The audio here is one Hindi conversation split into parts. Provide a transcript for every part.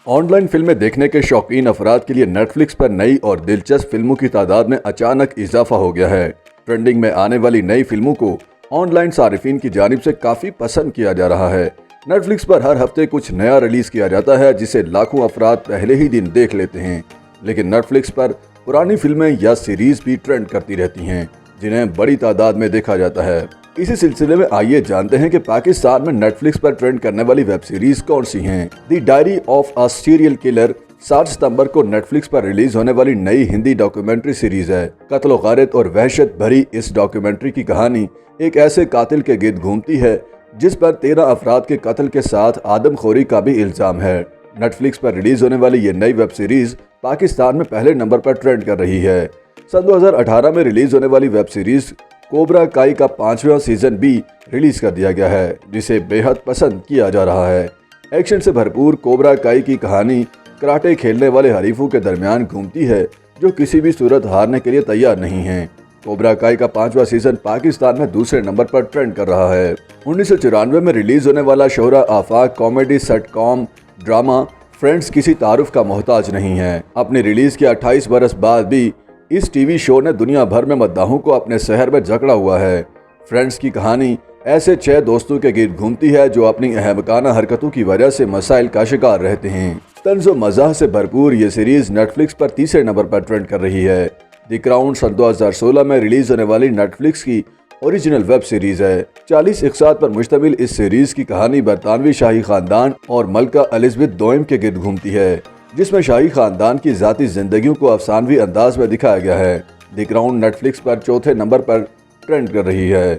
ऑनलाइन फिल्में देखने के शौकीन अफराद के लिए नेटफ्लिक्स पर नई और दिलचस्प फिल्मों की तादाद में अचानक इजाफा हो गया है। ट्रेंडिंग में आने वाली नई फिल्मों को ऑनलाइन सारिफीन की जानिब से काफ़ी पसंद किया जा रहा है। नेटफ्लिक्स पर हर हफ्ते कुछ नया रिलीज़ किया जाता है जिसे लाखों अफराद पहले ही दिन देख लेते हैं। लेकिन नेटफ्लिक्स पर पुरानी फिल्में या सीरीज़ भी ट्रेंड करती रहती हैं जिन्हें बड़ी तादाद में देखा जाता है। इसी सिलसिले में आइए जानते हैं कि पाकिस्तान में नेटफ्लिक्स पर ट्रेंड करने वाली वेब सीरीज कौन सी हैं। The diary of a serial killer 7 सितंबर को नेटफ्लिक्स पर रिलीज होने वाली नई हिंदी डॉक्यूमेंट्री सीरीज है। कत्ल गारत और वहशत भरी इस डॉक्यूमेंट्री की कहानी एक ऐसे कातिल के गिर्द घूमती है जिस पर 13 अफराद के कत्ल के साथ आदमखोरी का भी इल्जाम है। नेटफ्लिक्स पर रिलीज होने वाली ये नई वेब सीरीज पाकिस्तान में पहले नंबर पर ट्रेंड कर रही है। सन 2018 में रिलीज होने वाली वेब सीरीज कोबरा काई का 5वां सीजन भी रिलीज कर दिया गया है जिसे बेहद पसंद किया जा रहा है। एक्शन से भरपूर कोबरा काई की कहानी कराटे खेलने वाले हरीफों के दरमियान घूमती है जो किसी भी सूरत हारने के लिए तैयार नहीं हैं। कोबरा काई का 5वां सीजन पाकिस्तान में दूसरे नंबर पर ट्रेंड कर रहा है। 1994 में रिलीज होने वाला शोहरा आफाक कॉमेडी सटकॉम ड्रामा फ्रेंड्स किसी तारुफ का मोहताज नहीं है। अपनी रिलीज के 28 बरस बाद भी इस टीवी शो ने दुनिया भर में मद्दाहों को अपने शहर में जकड़ा हुआ है। फ्रेंड्स की कहानी ऐसे 6 दोस्तों के गिर्द घूमती है जो अपनी अहमकाना हरकतों की वजह से मसाइल का शिकार रहते हैं। तंज़ो मज़ाह से भरपूर ये सीरीज नेटफ्लिक्स पर तीसरे नंबर पर ट्रेंड कर रही है। द क्राउन सन 2016 में रिलीज होने वाली नेटफ्लिक्स की ओरिजिनल वेब सीरीज है। 40 इक़्सात पर मुश्तमिल इस सीरीज की कहानी बरतानवी शाही खानदान और मलका एलिज़ाबेथ दोयम के गिर्द घूमती है जिसमें शाही खानदान की ज़ाती ज़िंदगियों को अफसानवी अंदाज में दिखाया गया है। द क्राउन नेटफ्लिक्स पर चौथे नंबर पर ट्रेंड कर रही है।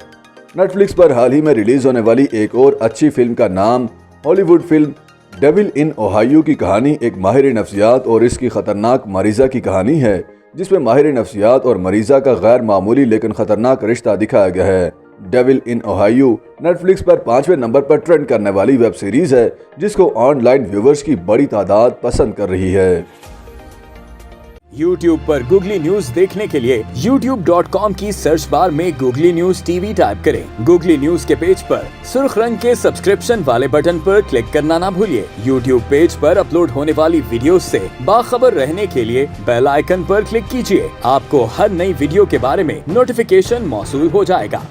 नेटफ्लिक्स पर हाल ही में रिलीज होने वाली एक और अच्छी फिल्म का नाम Hollywood film devil in Ohio की कहानी एक माहिर नफ्सियात और इसकी खतरनाक मरीज़ा की कहानी है जिसमें माहिर नफ्सियात और मरीज़ा का गैर मामूली लेकिन खतरनाक रिश्ता दिखाया गया है। डेविल इन ओहायो नेटफ्लिक्स पर 5वें नंबर पर ट्रेंड करने वाली वेब सीरीज है जिसको ऑनलाइन व्यूवर्स की बड़ी तादाद पसंद कर रही है। YouTube पर गूगली न्यूज देखने के लिए youtube.com की सर्च बार में गूगली न्यूज टीवी टाइप करें। गूगली न्यूज के पेज पर सुर्ख रंग के सब्सक्रिप्शन वाले बटन पर क्लिक करना ना भूलिए। YouTube पेज पर अपलोड होने वाली वीडियो से बाखबर रहने के लिए बेल आइकन पर क्लिक कीजिए। आपको हर नई वीडियो के बारे में नोटिफिकेशन मौसूल हो जाएगा।